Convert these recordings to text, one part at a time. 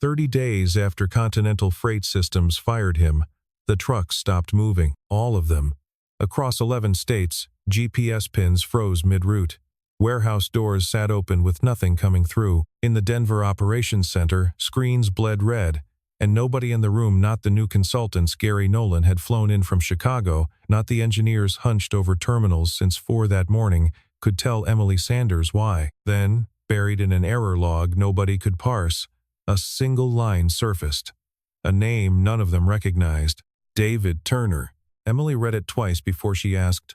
30 days after Continental Freight Systems fired him, the trucks stopped moving, all of them. Across 11 states, GPS pins froze mid-route. Warehouse doors sat open with nothing coming through. In the Denver Operations Center, screens bled red, and nobody in the room, not the new consultants Gary Nolan had flown in from Chicago, not the engineers hunched over terminals since 4 that morning, could tell Emily Sanders why. Then, buried in an error log nobody could parse, a single line surfaced. A name none of them recognized. David Turner. Emily read it twice before she asked,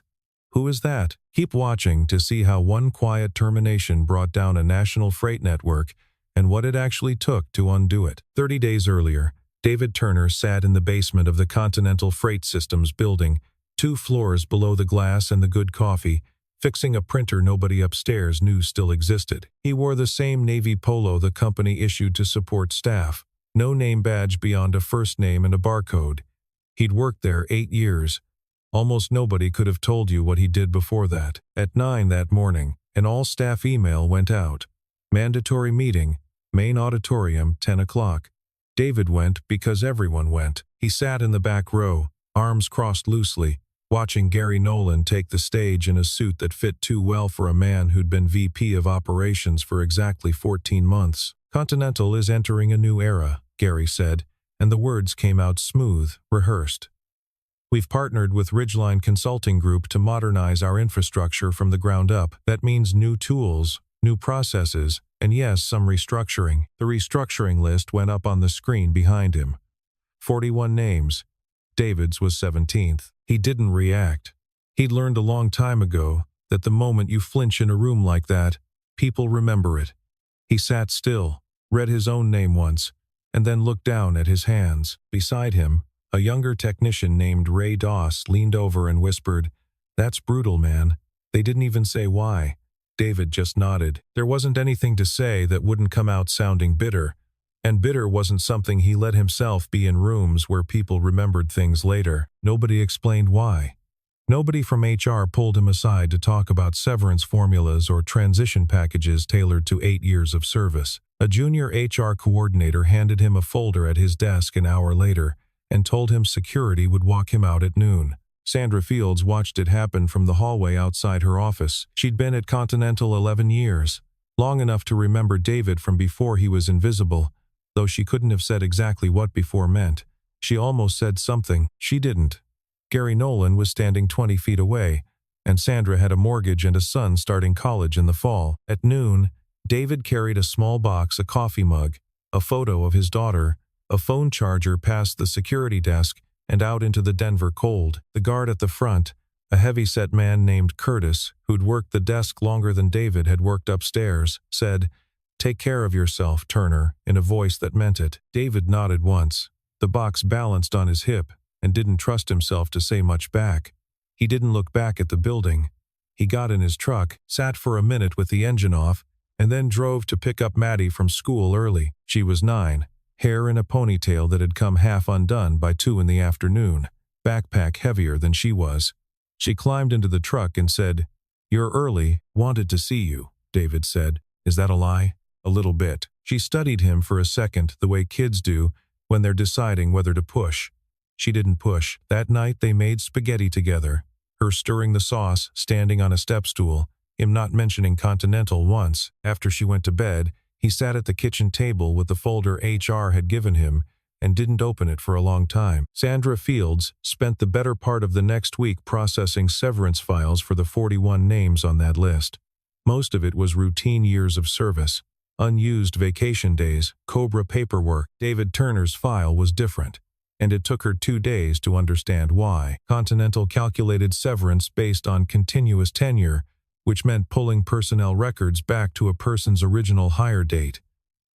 "Who is that?" Keep watching to see how one quiet termination brought down a national freight network and what it actually took to undo it. 30 days earlier, David Turner sat in the basement of the Continental Freight Systems building, 2 floors below the glass and the good coffee, fixing a printer nobody upstairs knew still existed. He wore the same navy polo the company issued to support staff, no name badge beyond a first name and a barcode. He'd worked there 8 years. Almost nobody could have told you what he did before that. At 9 that morning, an all-staff email went out. Mandatory meeting, main auditorium, 10 o'clock. David went because everyone went. He sat in the back row, arms crossed loosely, watching Gary Nolan take the stage in a suit that fit too well for a man who'd been VP of operations for exactly 14 months. "Continental is entering a new era," Gary said, and the words came out smooth, rehearsed. "We've partnered with Ridgeline Consulting Group to modernize our infrastructure from the ground up. That means new tools, new processes, and yes, some restructuring." The restructuring list went up on the screen behind him. 41 names. David's was 17th. He didn't react. He'd learned a long time ago that the moment you flinch in a room like that, people remember it. He sat still, read his own name once, and then looked down at his hands. Beside him, a younger technician named Ray Doss leaned over and whispered, "That's brutal, man." They didn't even say why. David just nodded. There wasn't anything to say that wouldn't come out sounding bitter, and bitter wasn't something he let himself be in rooms where people remembered things later. Nobody explained why. Nobody from HR pulled him aside to talk about severance formulas or transition packages tailored to 8 years of service. A junior HR coordinator handed him a folder at his desk an hour later and told him security would walk him out at noon. Sandra Fields watched it happen from the hallway outside her office. She'd been at Continental 11 years, long enough to remember David from before he was invisible, though she couldn't have said exactly what before meant. She almost said something. She didn't. Gary Nolan was standing 20 feet away, and Sandra had a mortgage and a son starting college in the fall. At noon, David carried a small box, a coffee mug, a photo of his daughter, a phone charger past the security desk, and out into the Denver cold. The guard at the front, a heavy-set man named Curtis, who'd worked the desk longer than David had worked upstairs, said, "Take care of yourself, Turner," in a voice that meant it. David nodded once. The box balanced on his hip and didn't trust himself to say much back. He didn't look back at the building. He got in his truck, sat for a minute with the engine off, and then drove to pick up Maddie from school early. She was 9. Hair in a ponytail that had come half undone by 2 in the afternoon, backpack heavier than she was. She climbed into the truck and said, "You're early, wanted to see you," David said. "Is that a lie?" "A little bit." She studied him for a second, the way kids do when they're deciding whether to push. She didn't push. That night they made spaghetti together, her stirring the sauce, standing on a step stool, him not mentioning Continental once. After she went to bed, he sat at the kitchen table with the folder HR had given him and didn't open it for a long time. Sandra Fields spent the better part of the next week processing severance files for the 41 names on that list. Most of it was routine years of service, unused vacation days, COBRA paperwork. David Turner's file was different, and it took her 2 days to understand why. Continental calculated severance based on continuous tenure, which meant pulling personnel records back to a person's original hire date.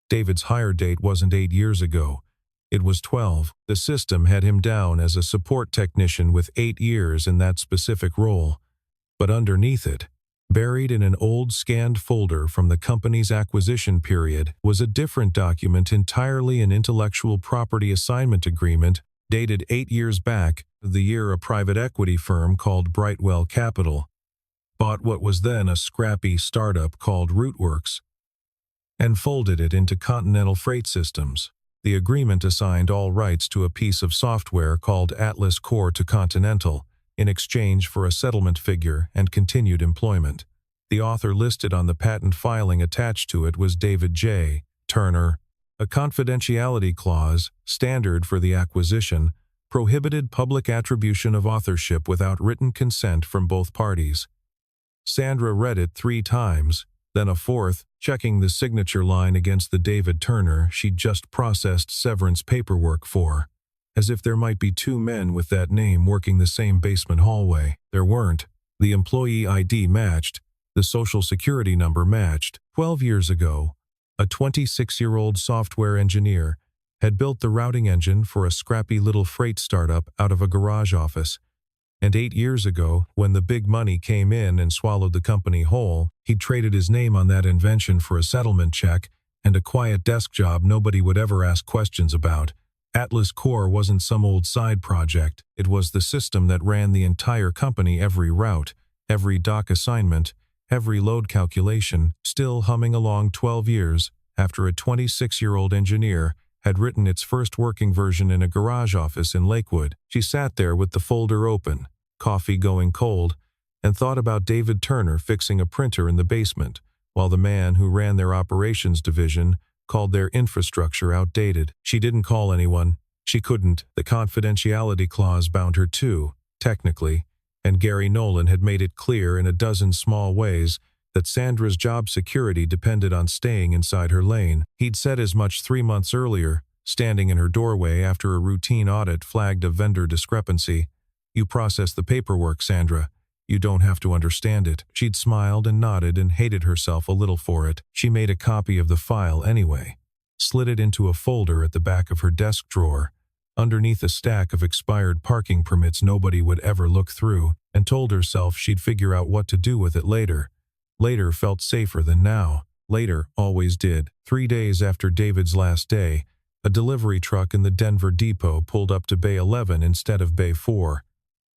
David's hire date wasn't 8 years ago. It was 12. The system had him down as a support technician with 8 years in that specific role. But underneath it, buried in an old scanned folder from the company's acquisition period, was a different document, entirely an intellectual property assignment agreement, dated 8 years back, the year a private equity firm called Brightwell Capital bought what was then a scrappy startup called Rootworks and folded it into Continental Freight Systems. The agreement assigned all rights to a piece of software called Atlas Core to Continental, in exchange for a settlement figure and continued employment. The author listed on the patent filing attached to it was David J. Turner. A confidentiality clause, standard for the acquisition, prohibited public attribution of authorship without written consent from both parties. Sandra read it 3 times, then a 4th, checking the signature line against the David Turner she'd just processed severance paperwork for. As if there might be 2 men with that name working the same basement hallway. There weren't. The employee ID matched. The social security number matched. 12 years ago, a 26-year-old software engineer had built the routing engine for a scrappy little freight startup out of a garage office. And 8 years ago, when the big money came in and swallowed the company whole, he'd traded his name on that invention for a settlement check and a quiet desk job nobody would ever ask questions about. Atlas Core wasn't some old side project. It was the system that ran the entire company, every route, every dock assignment, every load calculation, still humming along 12 years after a 26-year-old engineer had written its first working version in a garage office in Lakewood. She sat there with the folder open, coffee going cold, and thought about David Turner fixing a printer in the basement, while the man who ran their operations division called their infrastructure outdated. She didn't call anyone. She couldn't. The confidentiality clause bound her too, technically, and Gary Nolan had made it clear in a dozen small ways that Sandra's job security depended on staying inside her lane. He'd said as much 3 months earlier, standing in her doorway after a routine audit flagged a vendor discrepancy. "You process the paperwork, Sandra. You don't have to understand it." She'd smiled and nodded and hated herself a little for it. She made a copy of the file anyway, slid it into a folder at the back of her desk drawer, underneath a stack of expired parking permits nobody would ever look through, and told herself she'd figure out what to do with it later. Later felt safer than now. Later always did. 3 days after David's last day, a delivery truck in the Denver depot pulled up to Bay 11 instead of Bay 4.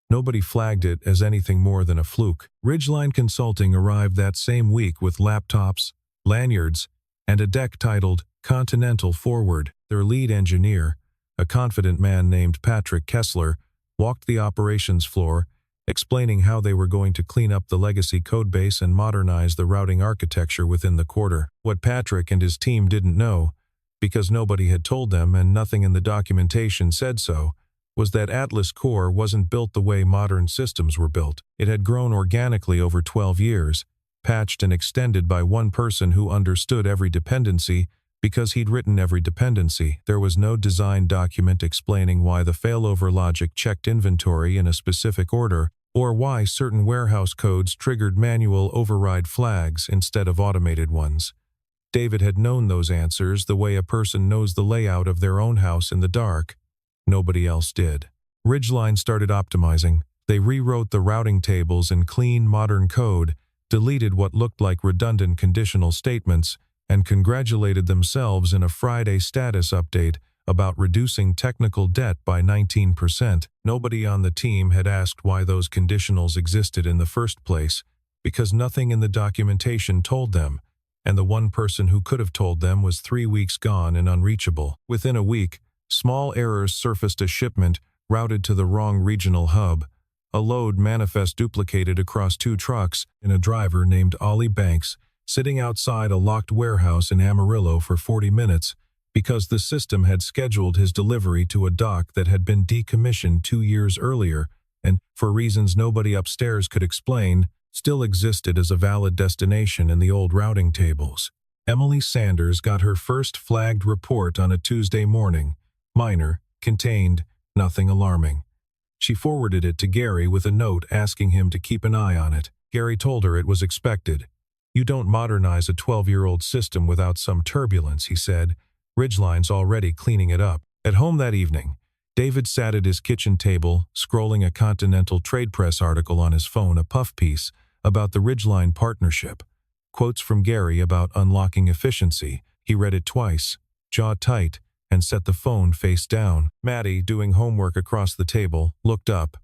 Nobody flagged it as anything more than a fluke. Ridgeline Consulting arrived that same week with laptops, lanyards, and a deck titled Continental Forward. Their lead engineer, a confident man named Patrick Kessler, walked the operations floor, explaining how they were going to clean up the legacy codebase and modernize the routing architecture within the quarter. What Patrick and his team didn't know, because nobody had told them and nothing in the documentation said so, was that Atlas Core wasn't built the way modern systems were built. It had grown organically over 12 years, patched and extended by one person who understood every dependency because he'd written every dependency. There was no design document explaining why the failover logic checked inventory in a specific order, or why certain warehouse codes triggered manual override flags instead of automated ones. David had known those answers the way a person knows the layout of their own house in the dark. Nobody else did. Ridgeline started optimizing. They rewrote the routing tables in clean, modern code, deleted what looked like redundant conditional statements, and congratulated themselves in a Friday status update about reducing technical debt by 19%. Nobody on the team had asked why those conditionals existed in the first place, because nothing in the documentation told them, and the one person who could have told them was 3 weeks gone and unreachable. Within a week, small errors surfaced: a shipment routed to the wrong regional hub, a load manifest duplicated across 2 trucks, and a driver named Ollie Banks sitting outside a locked warehouse in Amarillo for 40 minutes because the system had scheduled his delivery to a dock that had been decommissioned 2 years earlier and, for reasons nobody upstairs could explain, still existed as a valid destination in the old routing tables. Emily Sanders got her first flagged report on a Tuesday morning. Minor, contained, nothing alarming. She forwarded it to Gary with a note asking him to keep an eye on it. Gary told her it was expected. "You don't modernize a 12-year-old system without some turbulence," he said. "Ridgeline's already cleaning it up." At home that evening, David sat at his kitchen table, scrolling a Continental Trade Press article on his phone, a puff piece about the Ridgeline partnership. Quotes from Gary about unlocking efficiency. He read it twice, jaw tight, and set the phone face down. Maddie, doing homework across the table, looked up.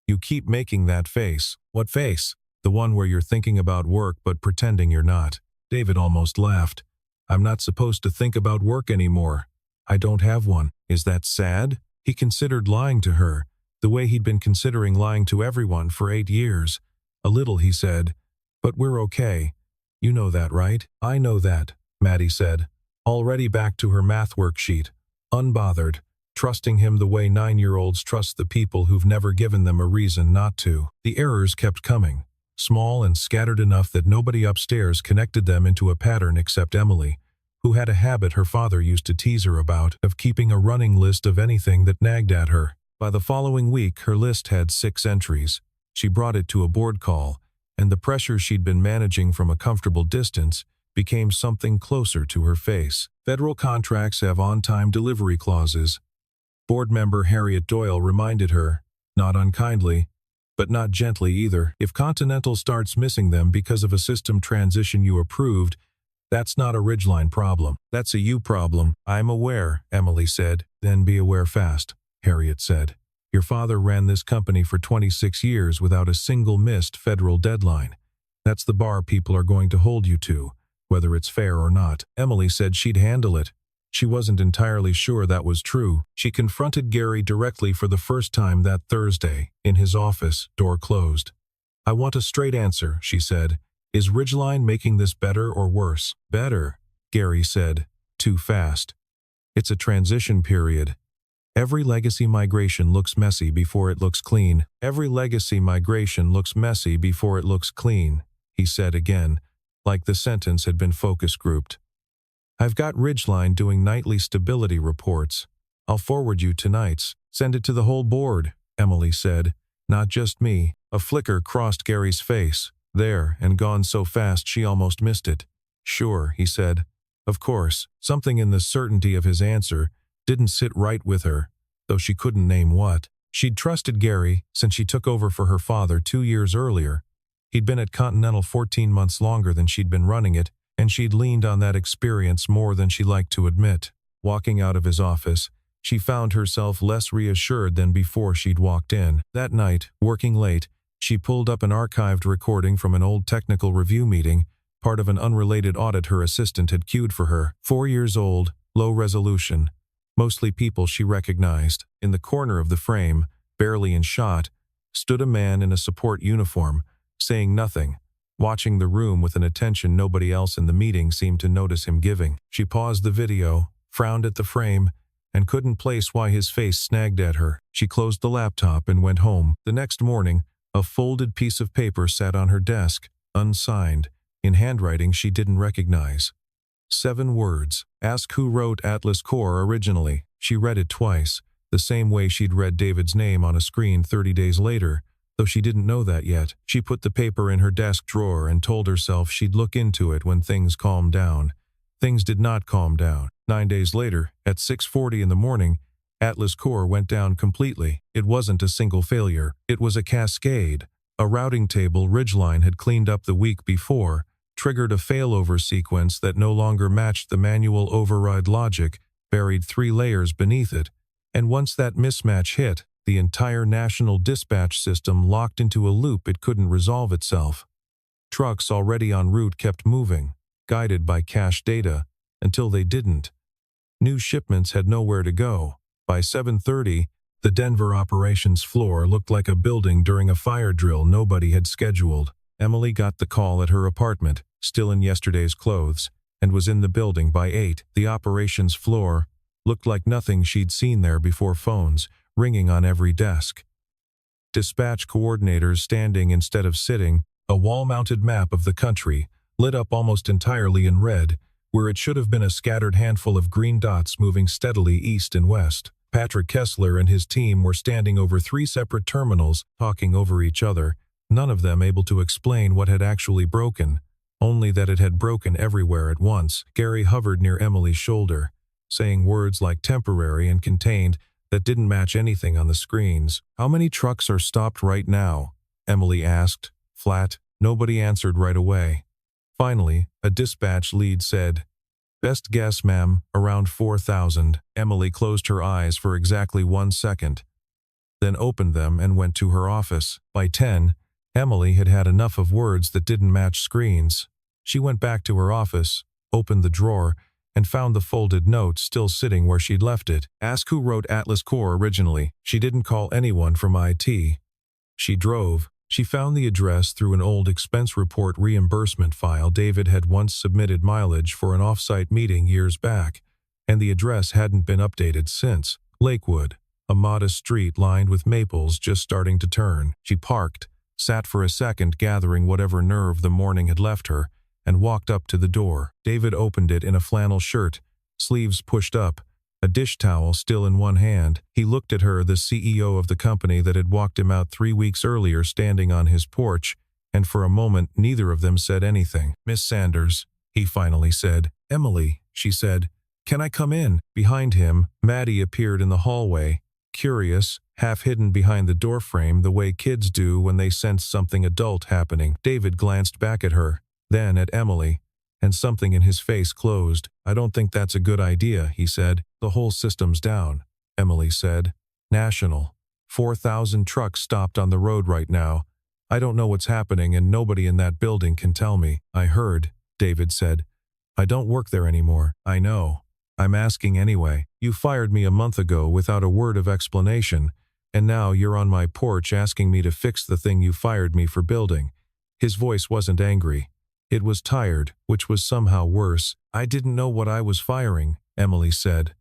"You keep making that face." "What face?" "The one where you're thinking about work but pretending you're not." David almost laughed. "I'm not supposed to think about work anymore." I don't have one. Is that sad? He considered lying to her, the way he'd been considering lying to everyone for 8 years. A little, he said. But we're okay. You know that, right? I know that, Maddie said, already back to her math worksheet, unbothered, trusting him the way 9-year-olds trust the people who've never given them a reason not to. The errors kept coming, small and scattered enough that nobody upstairs connected them into a pattern except Emily, who had a habit her father used to tease her about of keeping a running list of anything that nagged at her. By the following week, her list had 6 entries. She brought it to a board call, and the pressure she'd been managing from a comfortable distance became something closer to her face. Federal contracts have on-time delivery clauses. Board member Harriet Doyle reminded her, not unkindly, but not gently either. If Continental starts missing them because of a system transition you approved, that's not a Ridgeline problem. That's a you problem. I'm aware, Emily said. Then be aware fast, Harriet said. Your father ran this company for 26 years without a single missed federal deadline. That's the bar people are going to hold you to, whether it's fair or not. Emily said she'd handle it. She wasn't entirely sure that was true. She confronted Gary directly for the first time that Thursday, in his office, door closed. I want a straight answer, she said. Is Ridgeline making this better or worse? Better, Gary said. Too fast. It's a transition period. Every legacy migration looks messy before it looks clean. Every legacy migration looks messy before it looks clean, he said again, like the sentence had been focus grouped. I've got Ridgeline doing nightly stability reports. I'll forward you tonight's. Send it to the whole board, Emily said. Not just me. A flicker crossed Gary's face, there and gone so fast she almost missed it. Sure, he said. Of course. Something in the certainty of his answer didn't sit right with her, though she couldn't name what. She'd trusted Gary since she took over for her father 2 years earlier. He'd been at Continental 14 months longer than she'd been running it, and she'd leaned on that experience more than she liked to admit. Walking out of his office, she found herself less reassured than before she'd walked in. That night, working late, she pulled up an archived recording from an old technical review meeting, part of an unrelated audit her assistant had queued for her. 4 years old, low resolution. Mostly people she recognized. In the corner of the frame, barely in shot, stood a man in a support uniform, saying nothing, watching the room with an attention nobody else in the meeting seemed to notice him giving. She paused the video, frowned at the frame, and couldn't place why his face snagged at her. She closed the laptop and went home. The next morning, a folded piece of paper sat on her desk, unsigned, in handwriting she didn't recognize. 7 words. Ask who wrote Atlas Core originally. She read it twice, the same way she'd read David's name on a screen 30 days later, though she didn't know that yet. She put the paper in her desk drawer and told herself she'd look into it when things calmed down. Things did not calm down. 9 days later, at 6:40 in the morning, Atlas Core went down completely. It wasn't a single failure. It was a cascade. A routing table Ridgeline had cleaned up the week before triggered a failover sequence that no longer matched the manual override logic, buried 3 layers beneath it, and once that mismatch hit, the entire national dispatch system locked into a loop it couldn't resolve itself. Trucks already en route kept moving, guided by cache data, until they didn't. New shipments had nowhere to go. By 7:30, the Denver operations floor looked like a building during a fire drill nobody had scheduled. Emily got the call at her apartment, still in yesterday's clothes, and was in the building by 8. The operations floor looked like nothing she'd seen there before. Phones ringing on every desk. Dispatch coordinators standing instead of sitting, a wall-mounted map of the country, lit up almost entirely in red, where it should have been a scattered handful of green dots moving steadily east and west. Patrick Kessler and his team were standing over 3 separate terminals, talking over each other, none of them able to explain what had actually broken, only that it had broken everywhere at once. Gary hovered near Emily's shoulder, saying words like temporary and contained that didn't match anything on the screens. How many trucks are stopped right now? Emily asked, flat. Nobody answered right away. Finally, a dispatch lead said, "Best guess, ma'am, around 4,000. Emily closed her eyes for exactly 1 second, then opened them and went to her office. By 10, Emily had had enough of words that didn't match screens. She went back to her office, opened the drawer, and found the folded note still sitting where she'd left it. Ask who wrote Atlas Core originally. She didn't call anyone from IT. She drove. She found the address through an old expense report reimbursement file. David had once submitted mileage for an off-site meeting years back, and the address hadn't been updated since. Lakewood, a modest street lined with maples just starting to turn. She parked, sat for a second gathering whatever nerve the morning had left her, and walked up to the door. David opened it in a flannel shirt, sleeves pushed up, a dish towel still in one hand. He looked at her, the CEO of the company that had walked him out 3 weeks earlier, standing on his porch, and for a moment neither of them said anything. "Miss Sanders," he finally said. "Emily," she said. "Can I come in?" Behind him, Maddie appeared in the hallway, curious, half hidden behind the doorframe the way kids do when they sense something adult happening. David glanced back at her, then at Emily, and something in his face closed. "I don't think that's a good idea," he said. "The whole system's down," Emily said. "National. 4,000 trucks stopped on the road right now. I don't know what's happening and nobody in that building can tell me." "I heard," David said. "I don't work there anymore." "I know. I'm asking anyway. You fired me a month ago without a word of explanation, and now you're on my porch asking me to fix the thing you fired me for building." His voice wasn't angry. It was tired, which was somehow worse. "I didn't know what I was firing," Emily said.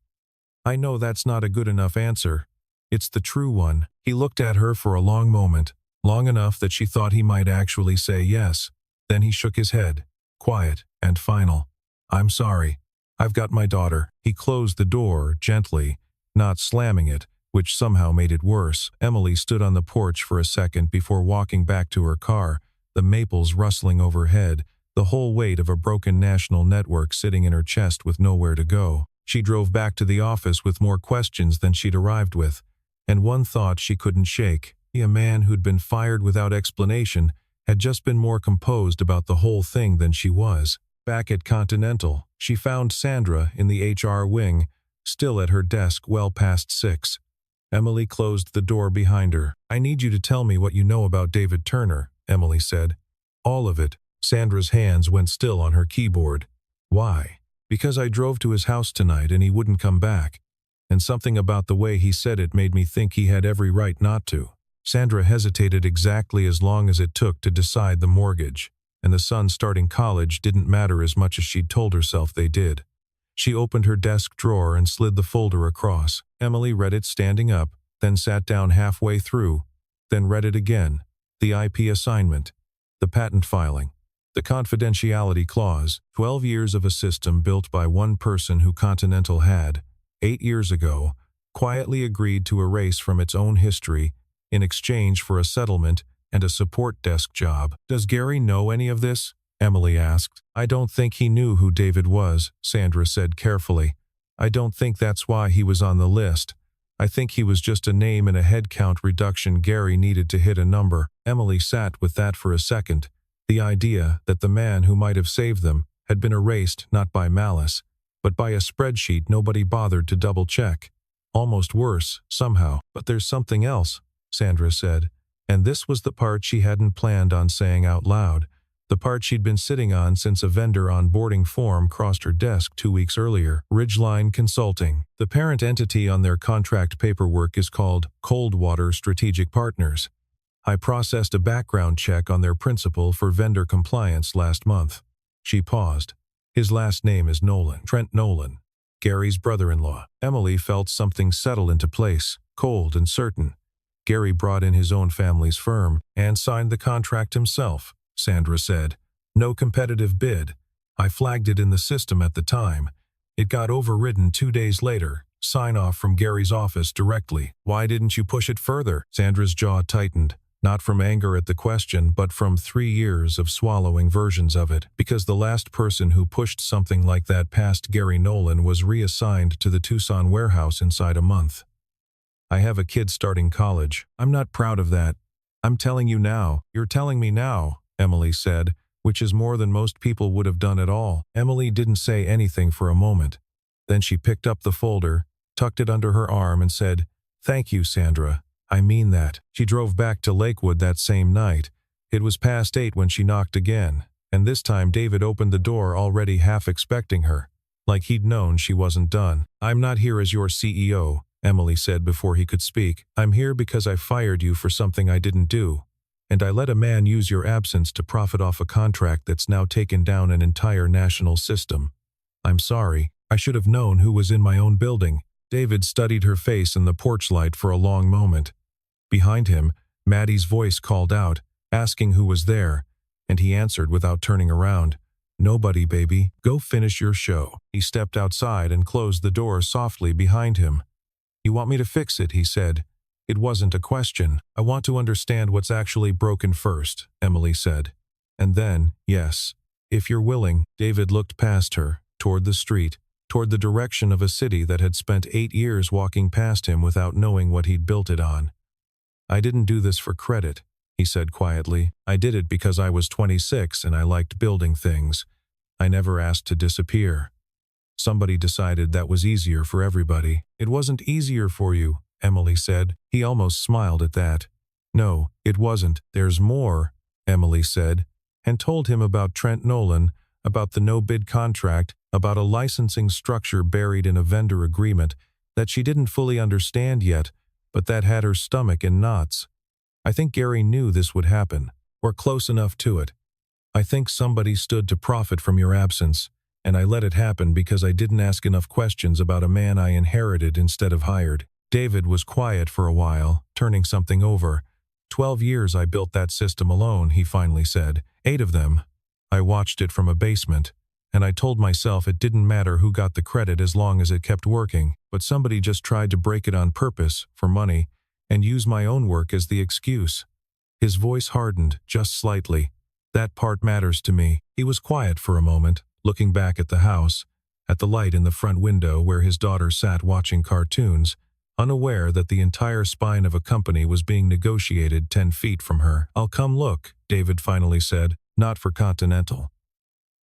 "I know that's not a good enough answer. It's the true one." He looked at her for a long moment, long enough that she thought he might actually say yes. Then he shook his head, quiet and final. "I'm sorry. I've got my daughter." He closed the door gently, not slamming it, which somehow made it worse. Emily stood on the porch for a second before walking back to her car, the maples rustling overhead, the whole weight of a broken national network sitting in her chest with nowhere to go. She drove back to the office with more questions than she'd arrived with, and one thought she couldn't shake. A man who'd been fired without explanation had just been more composed about the whole thing than she was. Back at Continental, she found Sandra in the HR wing, still at her desk well past 6. Emily closed the door behind her. "I need you to tell me what you know about David Turner," Emily said. "All of it." Sandra's hands went still on her keyboard. "Why?" "Because I drove to his house tonight and he wouldn't come back. And something about the way he said it made me think he had every right not to." Sandra hesitated exactly as long as it took to decide the mortgage, and the son starting college didn't matter as much as she'd told herself they did. She opened her desk drawer and slid the folder across. Emily read it standing up, then sat down halfway through, then read it again. The IP assignment, the patent filing, the confidentiality clause. 12 years of a system built by one person who Continental had, 8 years ago, quietly agreed to erase from its own history in exchange for a settlement and a support desk job. "Does Gary know any of this?" Emily asked. "I don't think he knew who David was," Sandra said carefully. "I don't think that's why he was on the list. I think he was just a name in a headcount reduction Gary needed to hit a number." Emily sat with that for a second. The idea that the man who might have saved them had been erased not by malice, but by a spreadsheet nobody bothered to double-check. Almost worse, somehow. "But there's something else," Sandra said. And this was the part she hadn't planned on saying out loud, the part she'd been sitting on since a vendor onboarding form crossed her desk 2 weeks earlier. Ridgeline Consulting. The parent entity on their contract paperwork is called Coldwater Strategic Partners. I processed a background check on their principal for vendor compliance last month. She paused. "His last name is Nolan. Trent Nolan. Gary's brother-in-law." Emily felt something settle into place, cold and certain. "Gary brought in his own family's firm and signed the contract himself," Sandra said. "No competitive bid. I flagged it in the system at the time. It got overridden 2 days later. Sign-off from Gary's office directly." "Why didn't you push it further?" Sandra's jaw tightened. Not from anger at the question, but from 3 years of swallowing versions of it. "Because the last person who pushed something like that past Gary Nolan was reassigned to the Tucson warehouse inside a month. I have a kid starting college. I'm not proud of that. I'm telling you now." "You're telling me now," Emily said, which is more than most people would have done at all. Emily didn't say anything for a moment. Then she picked up the folder, tucked it under her arm and said, "Thank you, Sandra. I mean that." She drove back to Lakewood that same night. It was past 8 when she knocked again, and this time David opened the door already half expecting her. like he'd known she wasn't done. "I'm not here as your CEO," Emily said before he could speak. "I'm here because I fired you for something I didn't do. And I let a man use your absence to profit off a contract that's now taken down an entire national system. I'm sorry. I should have known who was in my own building." David studied her face in the porch light for a long moment. Behind him, Maddie's voice called out, asking who was there, and he answered without turning around. "Nobody, baby. Go finish your show." He stepped outside and closed the door softly behind him. "You want me to fix it?" he said. "It wasn't a question. I want to understand what's actually broken first," Emily said. "And then, yes, if you're willing." David looked past her, toward the street, toward the direction of a city that had spent 8 years walking past him without knowing what he'd built it on. "I didn't do this for credit," he said quietly. "I did it because I was 26 and I liked building things. I never asked to disappear. Somebody decided that was easier for everybody." "It wasn't easier for you," Emily said. He almost smiled at that. "No, it wasn't. There's more," Emily said, and told him about Trent Nolan, about the no-bid contract, about a licensing structure buried in a vendor agreement that she didn't fully understand yet, but that had her stomach in knots. "I think Gary knew this would happen. We're close enough to it. I think somebody stood to profit from your absence, and I let it happen because I didn't ask enough questions about a man I inherited instead of hired." David was quiet for a while, turning something over. 12 years I built that system alone," he finally said. 8 of them. I watched it from a basement, and I told myself it didn't matter who got the credit as long as it kept working, but somebody just tried to break it on purpose, for money, and use my own work as the excuse. His voice hardened, just slightly. "That part matters to me." He was quiet for a moment, looking back at the house, at the light in the front window where his daughter sat watching cartoons, unaware that the entire spine of a company was being negotiated 10 feet from her. "I'll come look," David finally said. "Not for Continental.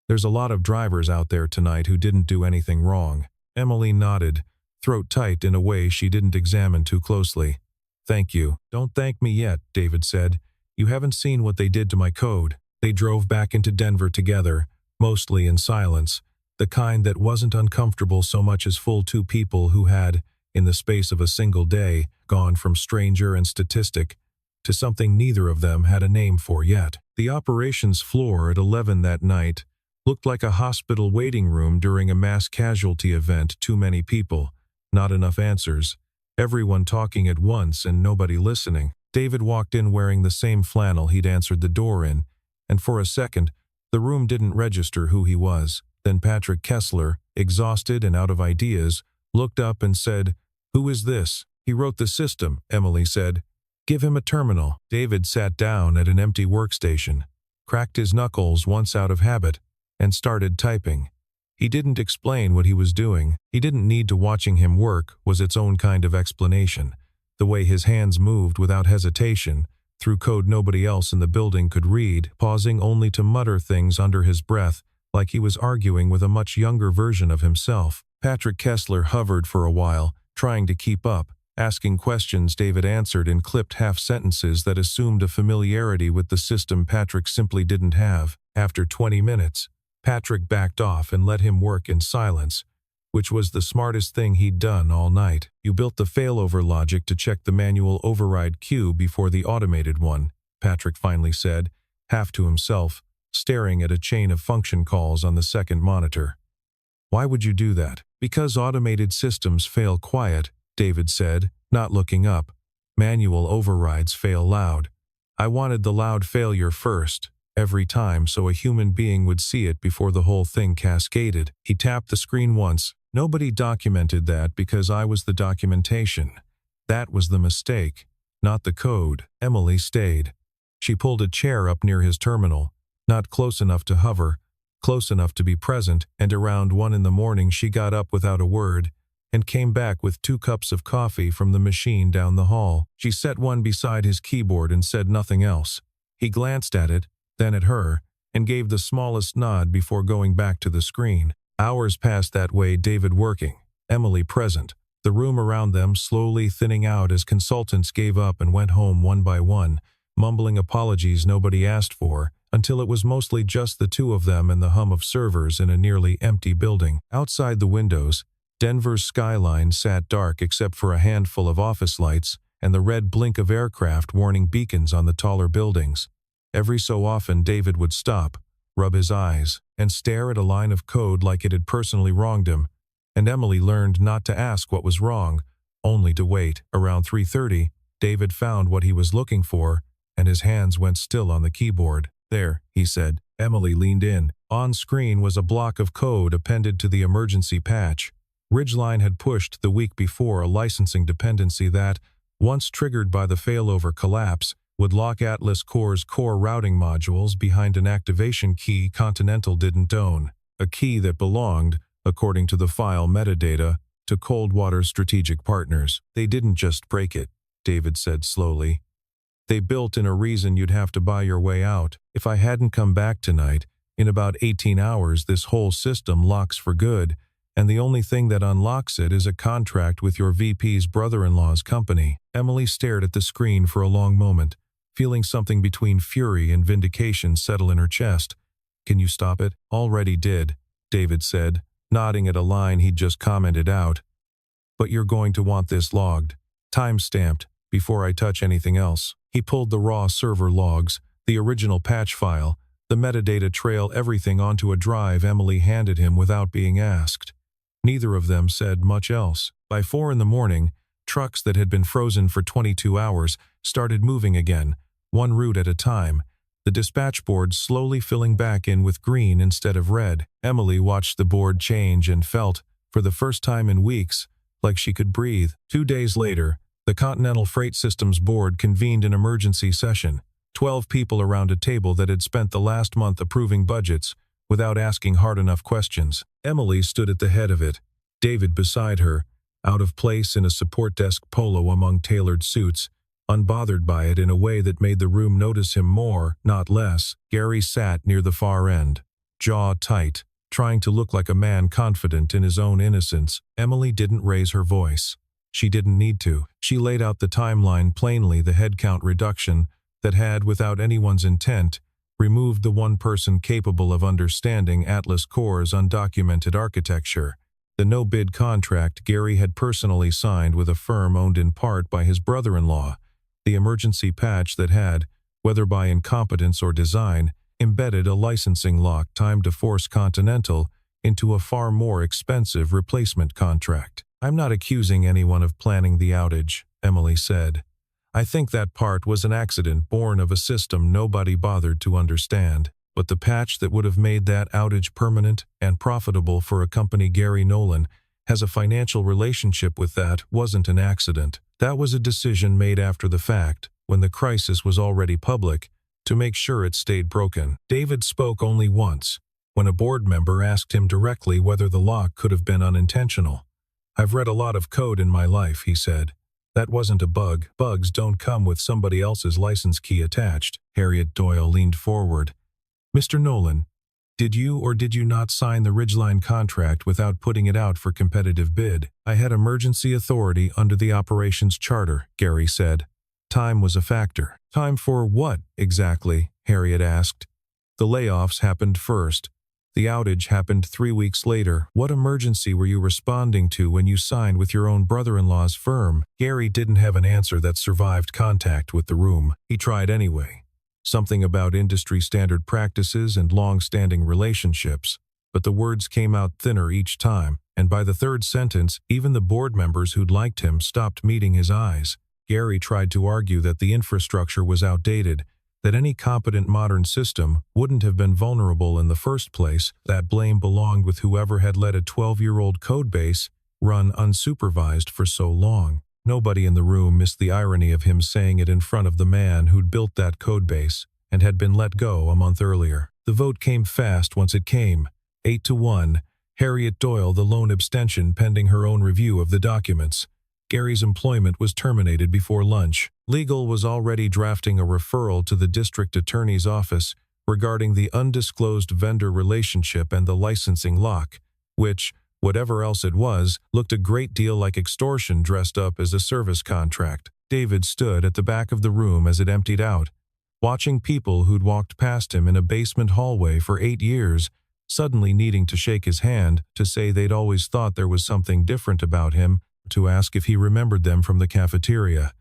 There's a lot of drivers out there tonight who didn't do anything wrong." Emily nodded, throat tight in a way she didn't examine too closely. "Thank you." "Don't thank me yet," David said. "You haven't seen what they did to my code." They drove back into Denver together, mostly in silence, the kind that wasn't uncomfortable so much as full 2 people who had, in the space of a single day, gone from stranger and statistic to something neither of them had a name for yet. The operations floor at 11 that night looked like a hospital waiting room during a mass casualty event. Too many people, not enough answers, everyone talking at once and nobody listening. David walked in wearing the same flannel he'd answered the door in, and for a second, the room didn't register who he was. Then Patrick Kessler, exhausted and out of ideas, looked up and said, "Who is this?" "He wrote the system," Emily said. "Give him a terminal." David sat down at an empty workstation, cracked his knuckles once out of habit, and started typing. He didn't explain what he was doing. He didn't need to. Watching him work was its own kind of explanation. The way his hands moved without hesitation, through code nobody else in the building could read, pausing only to mutter things under his breath, like he was arguing with a much younger version of himself. Patrick Kessler hovered for a while, trying to keep up, asking questions David answered in clipped half-sentences that assumed a familiarity with the system Patrick simply didn't have. After 20 minutes, Patrick backed off and let him work in silence, which was the smartest thing he'd done all night. "You built the failover logic to check the manual override queue before the automated one," Patrick finally said, half to himself, staring at a chain of function calls on the second monitor. "Why would you do that?" "Because automated systems fail quiet," David said, not looking up. "Manual overrides fail loud. I wanted the loud failure first, every time, so a human being would see it before the whole thing cascaded." He tapped the screen once. "Nobody documented that because I was the documentation. That was the mistake, not the code." Emily stayed. She pulled a chair up near his terminal, not close enough to hover, close enough to be present, and around 1 in the morning she got up without a word and came back with 2 cups of coffee from the machine down the hall. She set one beside his keyboard and said nothing else. He glanced at it, then at her, and gave the smallest nod before going back to the screen. Hours passed that way, David working, Emily present, the room around them slowly thinning out as consultants gave up and went home one by one, mumbling apologies nobody asked for, until it was mostly just the two of them and the hum of servers in a nearly empty building. Outside the windows, Denver's skyline sat dark except for a handful of office lights and the red blink of aircraft warning beacons on the taller buildings. Every so often David would stop, rub his eyes, and stare at a line of code like it had personally wronged him, and Emily learned not to ask what was wrong, only to wait. Around 3:30, David found what he was looking for, and his hands went still on the keyboard. "There," he said. Emily leaned in. On screen was a block of code appended to the emergency patch. Ridgeline had pushed the week before a licensing dependency that, once triggered by the failover collapse, would lock Atlas Core's core routing modules behind an activation key Continental didn't own, a key that belonged, according to the file metadata, to Coldwater's strategic partners. "They didn't just break it," David said slowly. "They built in a reason you'd have to buy your way out. If I hadn't come back tonight, in about 18 hours this whole system locks for good, and the only thing that unlocks it is a contract with your VP's brother-in-law's company." Emily stared at the screen for a long moment, feeling something between fury and vindication settle in her chest. "Can you stop it?" "Already did," David said, nodding at a line he'd just commented out. "But you're going to want this logged, time-stamped, before I touch anything else." He pulled the raw server logs, the original patch file, the metadata trail, everything onto a drive Emily handed him without being asked. Neither of them said much else. By 4 in the morning, trucks that had been frozen for 22 hours started moving again, one route at a time, the dispatch board slowly filling back in with green instead of red. Emily watched the board change and felt, for the first time in weeks, like she could breathe. 2 days later, the Continental Freight Systems Board convened an emergency session, 12 people around a table that had spent the last month approving budgets without asking hard enough questions. Emily stood at the head of it, David beside her, out of place in a support desk polo among tailored suits, unbothered by it in a way that made the room notice him more, not less. Gary sat near the far end, jaw tight, trying to look like a man confident in his own innocence. Emily didn't raise her voice. She didn't need to. She laid out the timeline plainly, the headcount reduction that had, without anyone's intent, removed the one person capable of understanding Atlas Core's undocumented architecture. The no-bid contract Gary had personally signed with a firm owned in part by his brother-in-law. The emergency patch that had, whether by incompetence or design, embedded a licensing lock timed to force Continental into a far more expensive replacement contract. "I'm not accusing anyone of planning the outage," Emily said. "I think that part was an accident born of a system nobody bothered to understand. But the patch that would have made that outage permanent and profitable for a company Gary Nolan has a financial relationship with that wasn't an accident. That was a decision made after the fact, when the crisis was already public, to make sure it stayed broken." David spoke only once, when a board member asked him directly whether the lock could have been unintentional. "I've read a lot of code in my life," he said. "That wasn't a bug. Bugs don't come with somebody else's license key attached." Harriet Doyle leaned forward. "Mr. Nolan, did you or did you not sign the Ridgeline contract without putting it out for competitive bid?" "I had emergency authority under the operations charter," Gary said. "Time was a factor." "Time for what, exactly?" Harriet asked. "The layoffs happened first. The outage happened 3 weeks later. What emergency were you responding to when you signed with your own brother-in-law's firm?" Gary didn't have an answer that survived contact with the room. He tried anyway. Something about industry standard practices and long-standing relationships, but the words came out thinner each time, and by the third sentence, even the board members who'd liked him stopped meeting his eyes. Gary tried to argue that the infrastructure was outdated, that any competent modern system wouldn't have been vulnerable in the first place, that blame belonged with whoever had let a 12-year-old codebase run unsupervised for so long. Nobody in the room missed the irony of him saying it in front of the man who'd built that codebase and had been let go a month earlier. The vote came fast once it came, 8-1, Harriet Doyle the lone abstention pending her own review of the documents. Gary's employment was terminated before lunch. Legal was already drafting a referral to the district attorney's office regarding the undisclosed vendor relationship and the licensing lock, which, whatever else it was, looked a great deal like extortion dressed up as a service contract. David stood at the back of the room as it emptied out, watching people who'd walked past him in a basement hallway for 8 years, suddenly needing to shake his hand, to say they'd always thought there was something different about him, to ask if he remembered them from the cafeteria.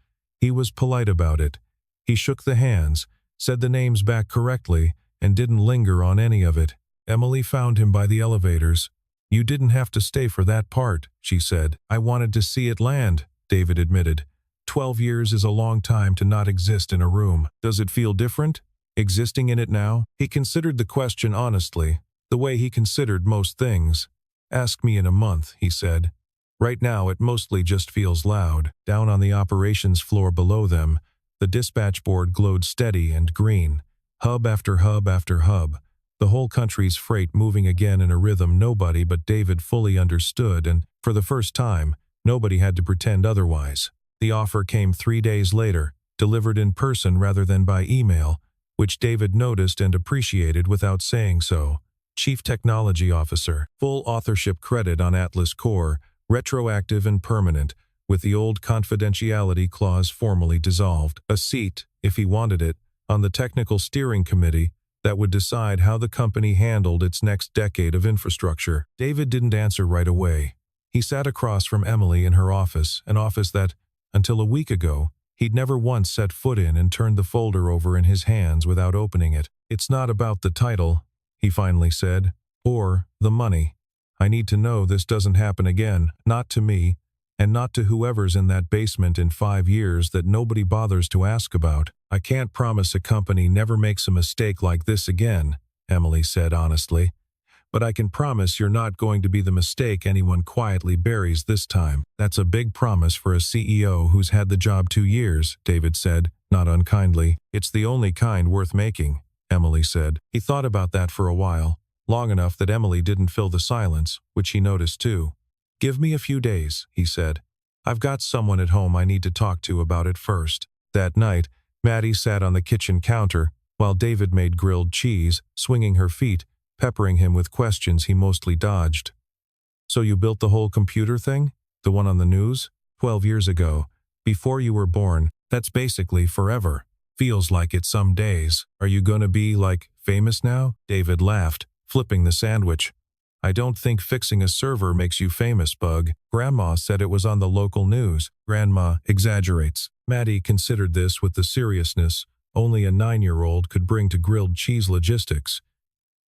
He was polite about it. He shook the hands, said the names back correctly, and didn't linger on any of it. Emily found him by the elevators. "You didn't have to stay for that part," she said. "I wanted to see it land," David admitted. 12 years is a long time to not exist in a room. Does it feel different, existing in it now? He considered the question honestly, the way he considered most things. "Ask me in a month," he said. Right now it mostly just feels loud. Down on the operations floor below them, the dispatch board glowed steady and green. Hub after hub after hub. The whole country's freight moving again in a rhythm nobody but David fully understood, and, for the first time, nobody had to pretend otherwise. The offer came 3 days later, delivered in person rather than by email, which David noticed and appreciated without saying so. Chief Technology Officer, full authorship credit on Atlas Core, retroactive and permanent, with the old confidentiality clause formally dissolved. A seat, if he wanted it, on the technical steering committee that would decide how the company handled its next decade of infrastructure. David didn't answer right away. He sat across from Emily in her office, an office that, until a week ago, he'd never once set foot in, and turned the folder over in his hands without opening it. "It's not about the title," he finally said, "or the money. I need to know this doesn't happen again, not to me, and not to whoever's in that basement in 5 years that nobody bothers to ask about. I can't promise a company never makes a mistake like this again," Emily said honestly. "But I can promise you're not going to be the mistake anyone quietly buries this time." "That's a big promise for a CEO who's had the job 2 years, David said, not unkindly. "It's the only kind worth making," Emily said. He thought about that for a while, long enough that Emily didn't fill the silence, which he noticed too. "Give me a few days," he said. "I've got someone at home I need to talk to about it first." That night, Maddie sat on the kitchen counter while David made grilled cheese, swinging her feet, peppering him with questions he mostly dodged. "So you built the whole computer thing? The one on the news? 12 years ago. Before you were born. That's basically forever. Feels like it some days. Are you gonna be, like, famous now?" David laughed, flipping the sandwich. "I don't think fixing a server makes you famous, Bug. Grandma said it was on the local news." "Grandma exaggerates." Maddie considered this with the seriousness only a 9-year-old could bring to grilled cheese logistics.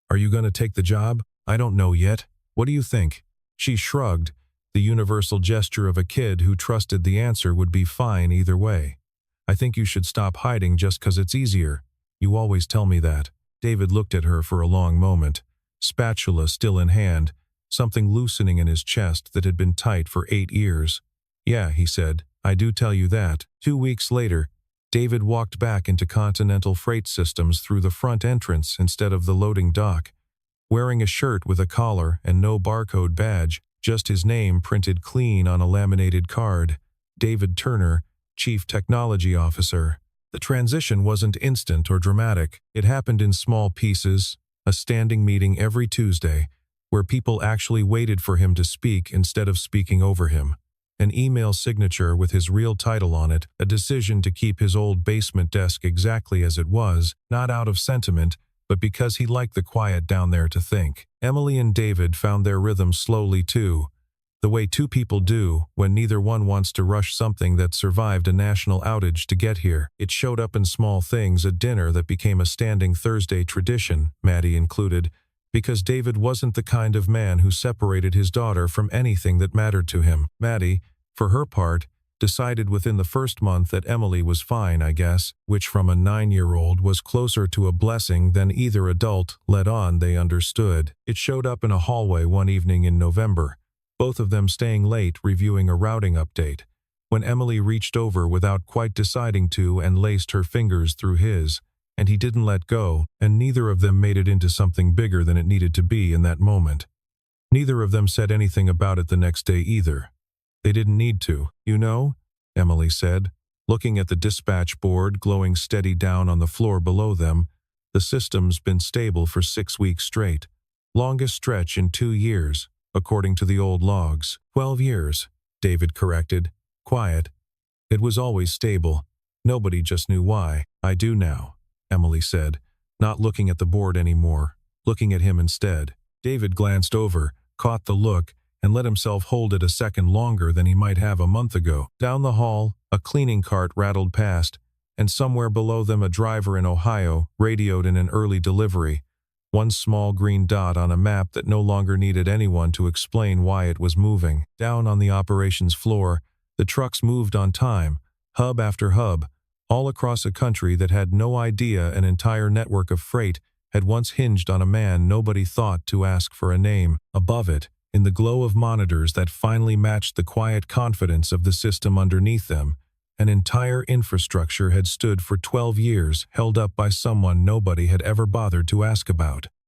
"Are you going to take the job?" "I don't know yet. What do you think?" She shrugged, the universal gesture of a kid who trusted the answer would be fine either way. "I think you should stop hiding just 'cause it's easier. You always tell me that." David looked at her for a long moment, spatula still in hand, something loosening in his chest that had been tight for 8 years. "Yeah," he said, "I do tell you that." 2 weeks later, David walked back into Continental Freight Systems through the front entrance instead of the loading dock, wearing a shirt with a collar and no barcode badge, just his name printed clean on a laminated card. David Turner, Chief Technology Officer. The transition wasn't instant or dramatic. It happened in small pieces, a standing meeting every Tuesday, where people actually waited for him to speak instead of speaking over him. An email signature with his real title on it, a decision to keep his old basement desk exactly as it was, not out of sentiment, but because he liked the quiet down there to think. Emily and David found their rhythm slowly too, the way two people do when neither one wants to rush something that survived a national outage to get here. It showed up in small things, a dinner that became a standing Thursday tradition, Maddie included, because David wasn't the kind of man who separated his daughter from anything that mattered to him. Maddie, for her part, decided within the first month that Emily was fine, I guess, which from a 9-year-old was closer to a blessing than either adult let on they understood. It showed up in a hallway one evening in November, both of them staying late reviewing a routing update, when Emily reached over without quite deciding to and laced her fingers through his, and he didn't let go, and neither of them made it into something bigger than it needed to be in that moment. Neither of them said anything about it the next day either. They didn't need to. "You know," Emily said, looking at the dispatch board glowing steady down on the floor below them, "the system's been stable for 6 weeks straight. Longest stretch in 2 years, according to the old logs." 12 years, David corrected. Quiet. It was always stable. Nobody just knew why. "I do now," Emily said, not looking at the board anymore, looking at him instead. David glanced over, caught the look, and let himself hold it a second longer than he might have a month ago. Down the hall, a cleaning cart rattled past, and somewhere below them a driver in Ohio radioed in an early delivery, one small green dot on a map that no longer needed anyone to explain why it was moving. Down on the operations floor, the trucks moved on time, hub after hub, all across a country that had no idea an entire network of freight had once hinged on a man nobody thought to ask for a name. Above it, in the glow of monitors that finally matched the quiet confidence of the system underneath them, an entire infrastructure had stood for 12 years, held up by someone nobody had ever bothered to ask about.